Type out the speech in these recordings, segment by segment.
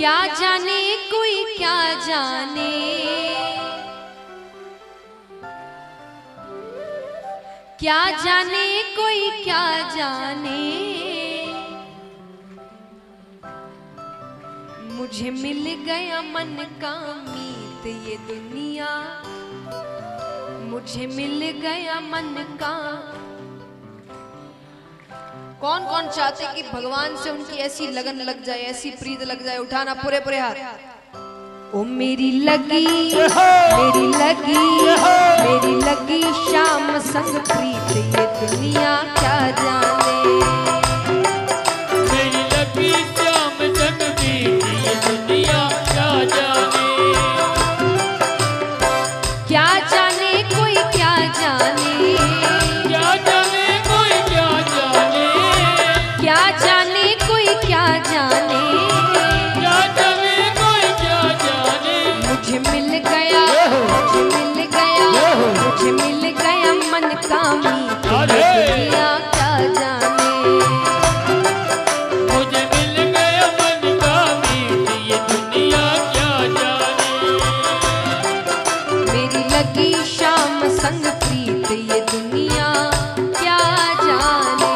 क्या जाने कोई क्या जाने, क्या जाने कोई क्या जाने, मुझे मिल गया मन का मीत ये दुनिया, मुझे मिल गया मन का। कौन कौन चाहते कि भगवान से उनकी ऐसी लगन लग जाए, ऐसी प्रीत लग जाए? उठाना पूरे पूरे हाथ। ओ मेरी लगी मेरी लगी मेरी लगी शाम संग प्रीत ये दुनिया क्या जाने, मेरी लगी शाम संग प्रीत ये दुनिया क्या जाने, क्या जाने कोई क्या जाने, क्या जाने कोई क्या जाने, क्या जाने कोई क्या जाने, क्या जाने कोई क्या जाने, मुझे मिल गया मुझे मिल गया मुझे मिल गया मन का मीत ये दुनिया क्या जाने, मुझे मिल गया मन का मीत ये दुनिया क्या जाने, मेरी लगी शाम संग प्रीत ये दुनिया क्या जाने।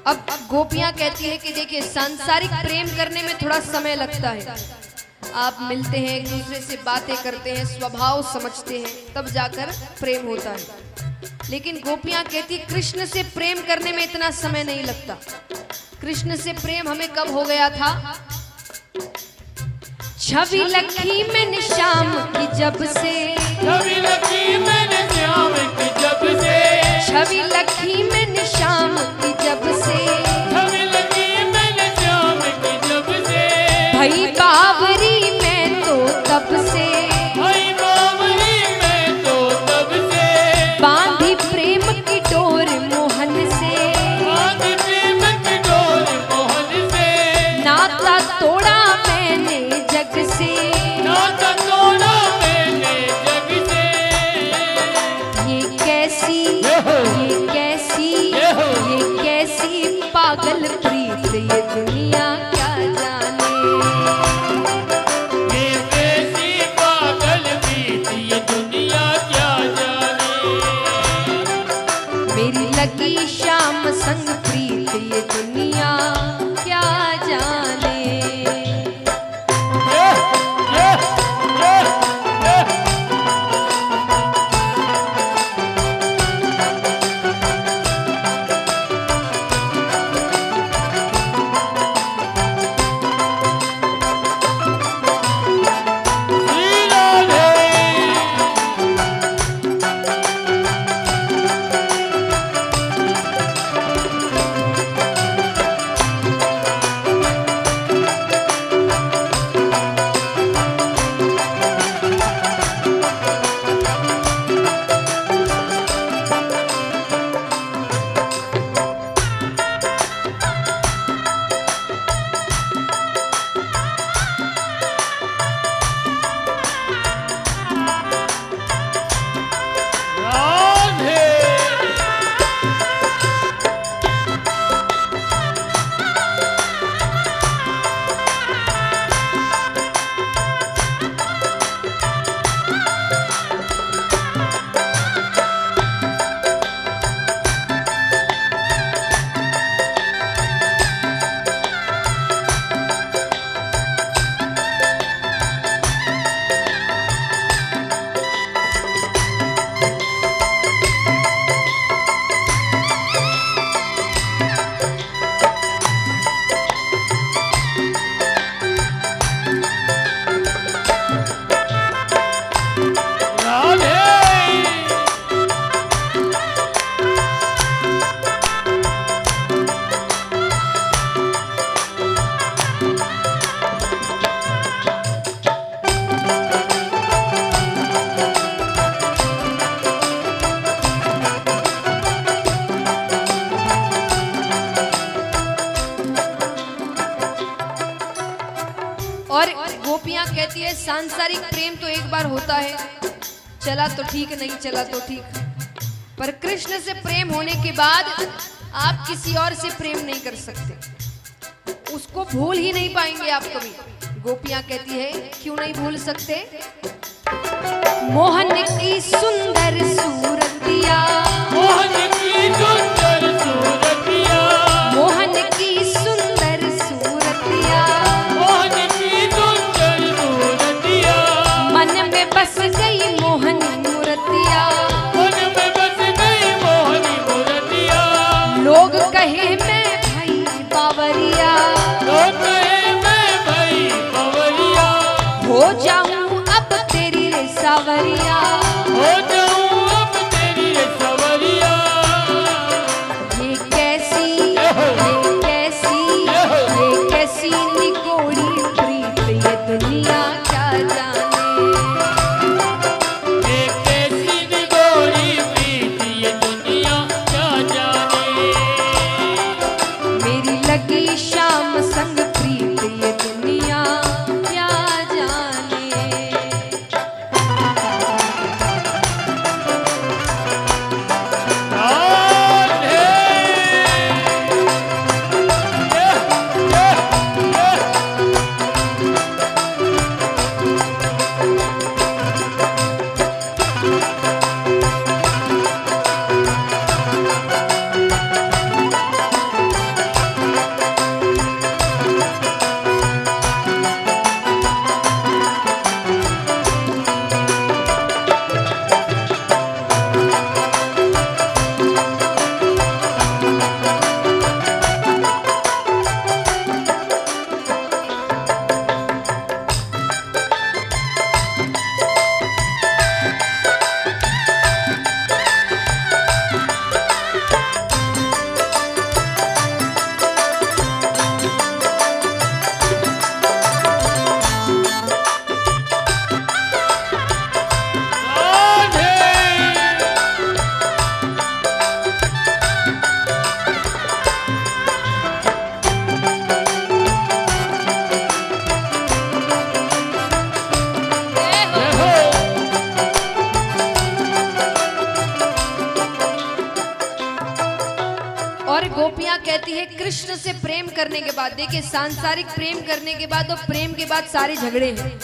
अब गोपियां कहती है कि देखिए सांसारिक प्रेम करने में थोड़ा समय लगता है, आप मिलते हैं एक दूसरे से बातें करते हैं, स्वभाव समझते हैं, तब जाकर प्रेम होता है। लेकिन गोपियां कहती है कृष्ण से प्रेम करने में इतना समय नहीं लगता। कृष्ण से प्रेम हमें कब हो गया था? छवि लखी मैंने श्याम की जब से, छवि लगी मैंने श्याम की जब से, छवि लखी मैंने श्याम की जब से, छवि लगी मैंने श्याम की जब से, भई बावरी मैं तो तब से, भाई बावरी मैं तो तब से, बांधी प्रेम की डोर मोहन से, बांध प्रेम की डोर मोहन से, नाता तोड़ा मैंने जग से, नाता तोड़ा मैंने जग से, ये कैसी पागल प्रीत ये दुनिया क्या जाने, ये कैसी पागल प्रीत ये दुनिया क्या जाने, मेरी लगी शाम संग प्रीत ये दुनिया क्या जाने। कहती है सांसारिक प्रेम तो एक बार होता है, चला तो ठीक, नहीं चला तो ठीक, पर कृष्ण से प्रेम होने के बाद आप किसी और से प्रेम नहीं कर सकते, उसको भूल ही नहीं पाएंगे आप कभी। गोपियां कहती है क्यों नहीं भूल सकते? मोहन की सुंदर सूरतिया, मोहन की सुंदर सूरतिया, मोहन की सुंदर सूरतिया, मोहन की सुंदर सूरतिया, मन में बस गई मोहन मूर्तिया, मन में बस गई मोहनी मूर्तिया, लोग कहे मैं भाई बावरिया, लोग कहे मैं भाई बावरिया, हो जाऊं अब तेरी रे सावरिया, हो जाऊं अब तेरी सवरिया। ये कैसी निगोड़ी प्रीत ये दुनिया क्या जाने, ये कैसी निगोरी प्रीत ये दुनिया क्या जाने, मेरी लगी शाम संग प्रीत ये दुनिया क्या जाने। राधे। और गोपियां कहती है कृष्ण से प्रेम करने के बाद, देखिए सांसारिक प्रेम करने के बाद और प्रेम के बाद सारे झगड़े हैं,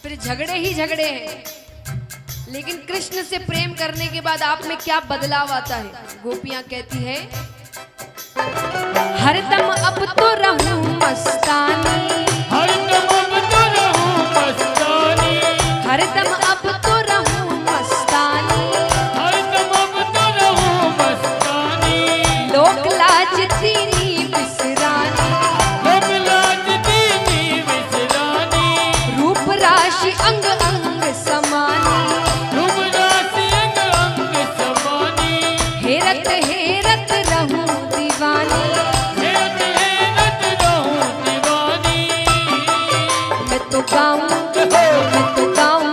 फिर झगड़े ही झगड़े हैं, लेकिन कृष्ण से प्रेम करने के बाद आप में क्या बदलाव आता है? गोपियां कहती है हरदम अब तो रहूं मस्तानी, हरदम अब तो रहूं मस्तानी, हरदम अब तो रहूं मस्तानी, हरदम अब तो रहूं मस्तानी, लोक लाज दीनी बिसरानी, लोक लाज दीनी विसरानी, रूप राशि अंग अंग समानी, रूप राशि अंग अंग समानी, हेरत हेरत रहूं दीवानी, हेरत हेरत रहूं दीवानी, मैं तो गाऊं, मैं तो गाऊं,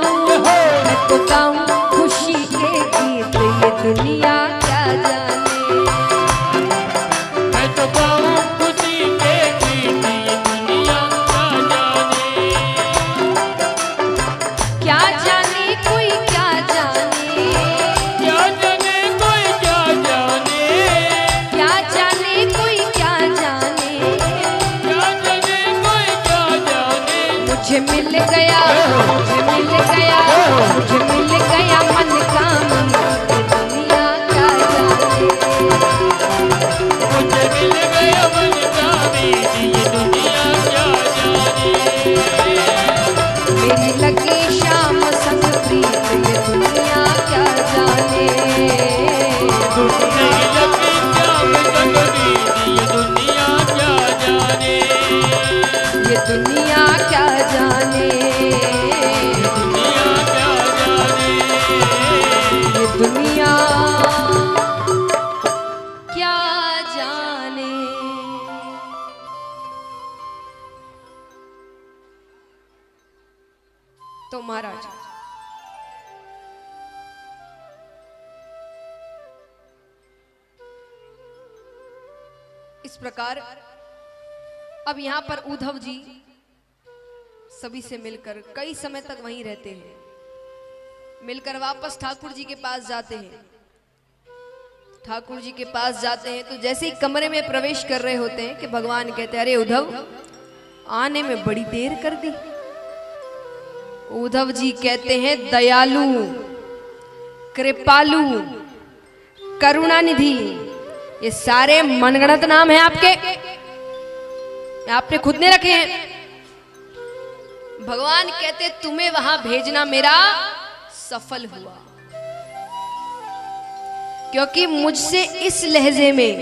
मैं तो गाऊं खुशी के गीत ये दुनिया क्या जाने, मैं तो गाऊं खुशी के गीत ये दुनिया क्या जाने, क्या जाने कोई क्या जाने, क्या जाने कोई क्या जाने, क्या जाने कोई क्या जाने, क्या जाने कोई क्या जाने, मुझे मिल गया, मुझे मिल गया, मुझे मिल गया मन का मीत ये दुनिया क्या जाने, मुझे मिल गया मन का मीत ये दुनिया क्या जाने, मेरी लगी शाम संग प्रीत ये दुनिया क्या जाने, मेरी लगी श्याम संग मीत ये दुनिया क्या जाने, ये दुनिया क्या जाने, दुनिया क्या जाने, ये दुनिया क्या जाने। तो महाराज इस प्रकार अब यहां पर उद्धव जी सभी से मिलकर कई समय तक वहीं रहते हैं। मिलकर वापस ठाकुर जी के पास जाते हैं। ठाकुर जी के पास जाते हैं तो जैसे ही कमरे में प्रवेश कर रहे होते हैं कि भगवान कहते हैं, अरे उद्धव, आने में बड़ी देर कर दी। उद्धव जी कहते हैं, दयालु, कृपालु, करुणानिधि, ये सारे मनगढ़ंत नाम हैं आपके, आपने खुद ने रखे हैं। भगवान कहते तुम्हें वहां भेजना मेरा सफल हुआ, क्योंकि मुझसे इस लहजे में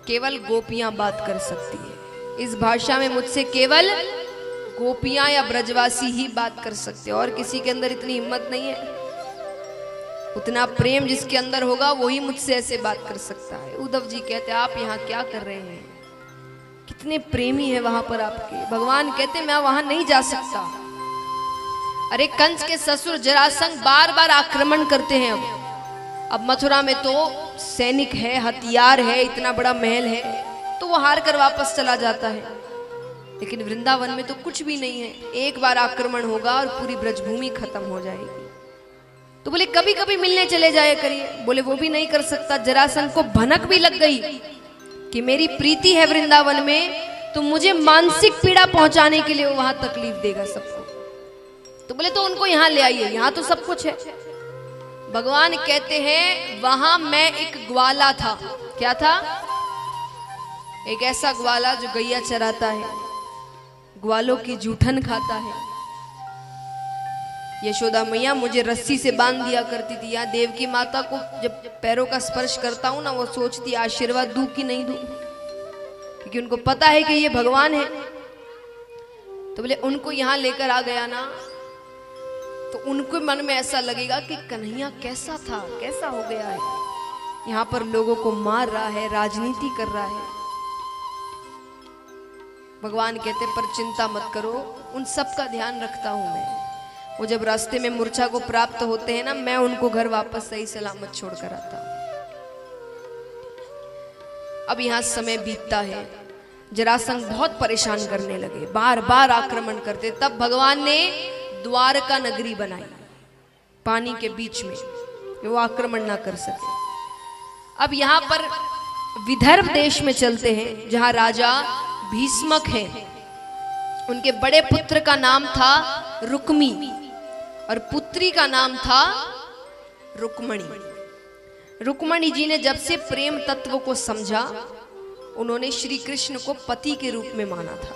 केवल गोपियां बात कर सकती है। इस भाषा में मुझसे केवल गोपियां या ब्रजवासी ही बात कर सकते हैं, और किसी के अंदर इतनी हिम्मत नहीं है। उतना प्रेम जिसके अंदर होगा वही मुझसे ऐसे बात कर सकता है। उद्धव जी कहते आप यहाँ क्या कर रहे हैं, कितने प्रेमी है वहां पर आपके। भगवान कहते मैं वहां नहीं जा सकता। अरे कंस के ससुर जरासंध बार बार आक्रमण करते हैं। अब मथुरा में तो सैनिक है, हथियार है, इतना बड़ा महल है, तो वो हार कर वापस चला जाता है। लेकिन वृंदावन में तो कुछ भी नहीं है, एक बार आक्रमण होगा और पूरी ब्रजभूमि खत्म हो जाएगी। तो बोले कभी कभी मिलने चले जाया करिए। बोले वो भी नहीं कर सकता। जरासंध को भनक भी लग गई कि मेरी प्रीति है वृंदावन में, तो मुझे मानसिक पीड़ा पहुंचाने के लिए वो वहां तकलीफ देगा सबको। तो बोले तो उनको यहां ले आइए, यहां तो सब कुछ है। भगवान कहते हैं वहां मैं एक ग्वाला था। क्या था? एक ऐसा ग्वाला जो गैया चराता है, ग्वालों की जूठन खाता है। यशोदा मैया मुझे रस्सी से बांध दिया करती थी। यहाँ देवकी माता को जब पैरों का स्पर्श करता हूं ना, वो सोचती आशीर्वाद दूं कि नहीं दूं, क्योंकि उनको पता है कि ये भगवान है। तो बोले उनको यहां लेकर आ गया ना, तो उनको मन में ऐसा लगेगा कि कन्हैया कैसा था, कैसा हो गया है, यहां पर लोगों को मार रहा है, राजनीति कर रहा है। भगवान कहते पर चिंता मत करो, उन सब का ध्यान रखता हूं मैं। वो जब रास्ते में मूर्छा को प्राप्त होते हैं ना, मैं उनको घर वापस सही सलामत छोड़कर आता हूं। अब यहां समय बीतता है। जरासंध बहुत परेशान करने लगे, बार बार आक्रमण करते। तब भगवान ने द्वारका नगरी बनाई पानी के बीच में, वो आक्रमण ना कर सके। अब यहां पर विदर्भ देश में चलते हैं, जहां राजा भीष्मक हैं। उनके बड़े पुत्र का नाम था रुक्मी और पुत्री का नाम था रुक्मणी। रुक्मणी जी ने जब से प्रेम तत्व को समझा, उन्होंने श्री कृष्ण को पति के रूप में माना था।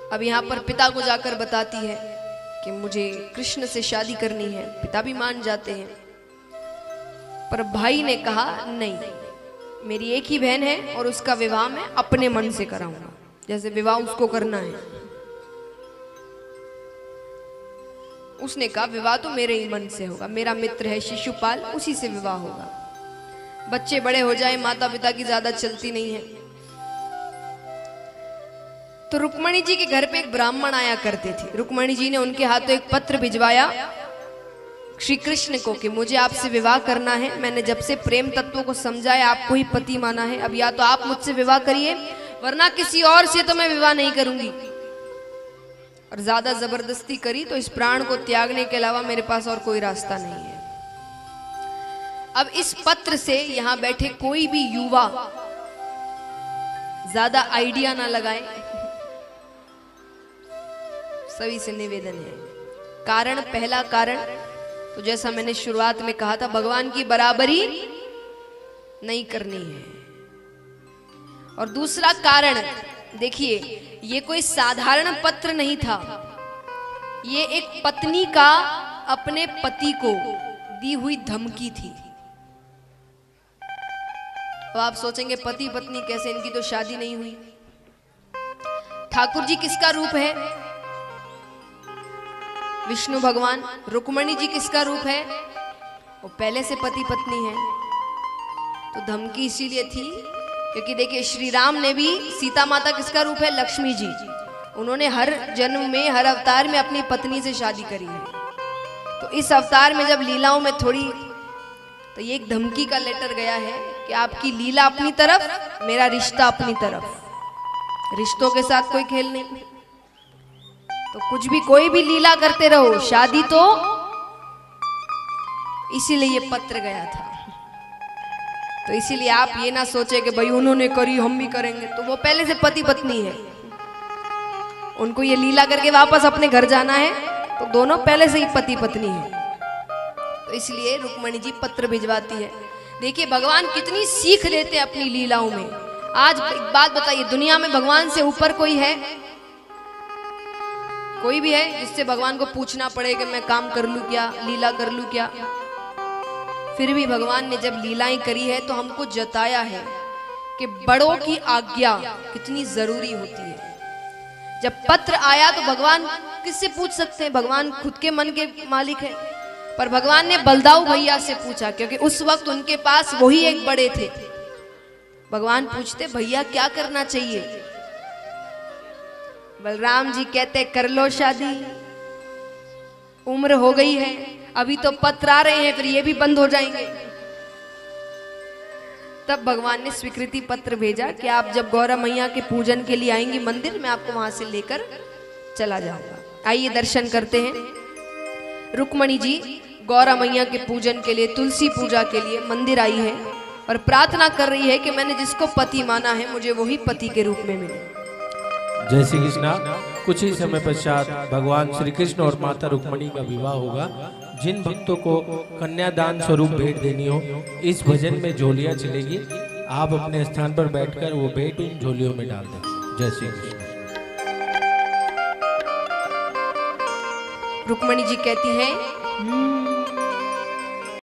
अब यहां पर पिता को जाकर बताती है कि मुझे कृष्ण से शादी करनी है। पिता भी मान जाते हैं, पर भाई ने कहा नहीं, मेरी एक ही बहन है और उसका विवाह मैं अपने मन से कराऊंगा, जैसे विवाह उसको करना है। उसने कहा विवाह तो मेरे ही मन से होगा, मेरा मित्र है शिशुपाल, उसी से विवाह होगा। बच्चे बड़े हो जाए, माता पिता की ज्यादा चलती नहीं है। तो रुक्मणी जी के घर पे एक ब्राह्मण आया करते थे। रुक्मणी जी ने उनके हाथों एक पत्र भिजवाया श्री कृष्ण को कि मुझे आपसे विवाह करना है। मैंने जब से प्रेम तत्वों को समझा है, आपको ही पति माना है। अब या तो आप मुझसे विवाह करिए, वरना किसी और से तो मैं विवाह नहीं करूंगी। और ज्यादा जबरदस्ती करी तो इस प्राण को त्यागने के अलावा मेरे पास और कोई रास्ता नहीं है। अब इस पत्र से यहां बैठे कोई भी युवा ज्यादा आइडिया ना लगाए, सभी से निवेदन है। कारण, पहला कारण तो जैसा मैंने शुरुआत में कहा था, भगवान की बराबरी नहीं करनी है। और दूसरा कारण देखिए, ये कोई साधारण पत्र नहीं था, ये एक पत्नी का अपने पति को दी हुई धमकी थी। तो आप सोचेंगे पति पत्नी कैसे, इनकी तो शादी नहीं हुई। ठाकुर जी किसका रूप है? विष्णु भगवान। रुक्मणी जी किसका रूप है? वो पहले से पति पत्नी है। तो धमकी इसीलिए थी क्योंकि देखिए श्री राम ने भी, सीता माता किसका रूप है? लक्ष्मी जी। उन्होंने हर जन्म में, हर अवतार में अपनी पत्नी से शादी करी है। तो इस अवतार में जब लीलाओं में थोड़ी, तो ये एक धमकी का लेटर गया है कि आपकी लीला अपनी तरफ, मेरा रिश्ता अपनी तरफ। रिश्तों के साथ कोई खेल नहीं, तो कुछ भी कोई भी लीला करते रहो, शादी तो इसीलिए ये पत्र गया था। तो इसीलिए आप ये ना सोचे कि भाई उन्होंने करी हम भी करेंगे, तो वो पहले से पति पत्नी है, उनको ये लीला करके वापस अपने घर जाना है, तो दोनों पहले से ही पति पत्नी है। तो इसलिए रुक्मणी जी पत्र भिजवाती है। देखिए भगवान कितनी सीख लेते हैं अपनी लीलाओं में। आज एक बात बताइए, दुनिया में भगवान से ऊपर कोई है? कोई भी है जिससे भगवान को पूछना पड़े कि मैं काम कर लूं क्या, लीला कर लूं क्या? फिर भी भगवान ने जब लीलाएं करी है तो हमको जताया है कि बड़ों की आज्ञा कितनी जरूरी होती है। जब पत्र आया तो भगवान किससे पूछ सकते हैं? भगवान खुद के मन के मालिक है, पर भगवान ने बलदाऊ भैया से पूछा, क्योंकि उस वक्त उनके पास वही एक बड़े थे। भगवान पूछते, भैया क्या करना चाहिए? बलराम जी कहते, कर लो शादी, उम्र हो गई है, अभी तो पत्र आ रहे हैं, फिर ये भी बंद हो जाएंगे। तब भगवान ने स्वीकृति पत्र भेजा कि आप जब गौरा मैया के पूजन के लिए आएंगी मंदिर, मैं आपको वहां से लेकर चला जाऊंगा। आइए दर्शन करते हैं। रुक्मणी जी गौरा मैया के पूजन के लिए, तुलसी पूजा के लिए मंदिर आई है और प्रार्थना कर रही है कि मैंने जिसको पति माना है मुझे वही पति के रूप में मिले। जय श्री कृष्णा। कुछ ही समय पश्चात भगवान श्री कृष्ण और माता रुक्मणी का विवाह होगा। जिन भक्तों को कन्यादान स्वरूप भेंट देनी हो, इस भजन में झोलियां चलेगी, आप अपने स्थान पर बैठकर वो भेंट उन झोलियों में डाल दें। जय श्री कृष्ण। रुक्मणी जी कहती हैं,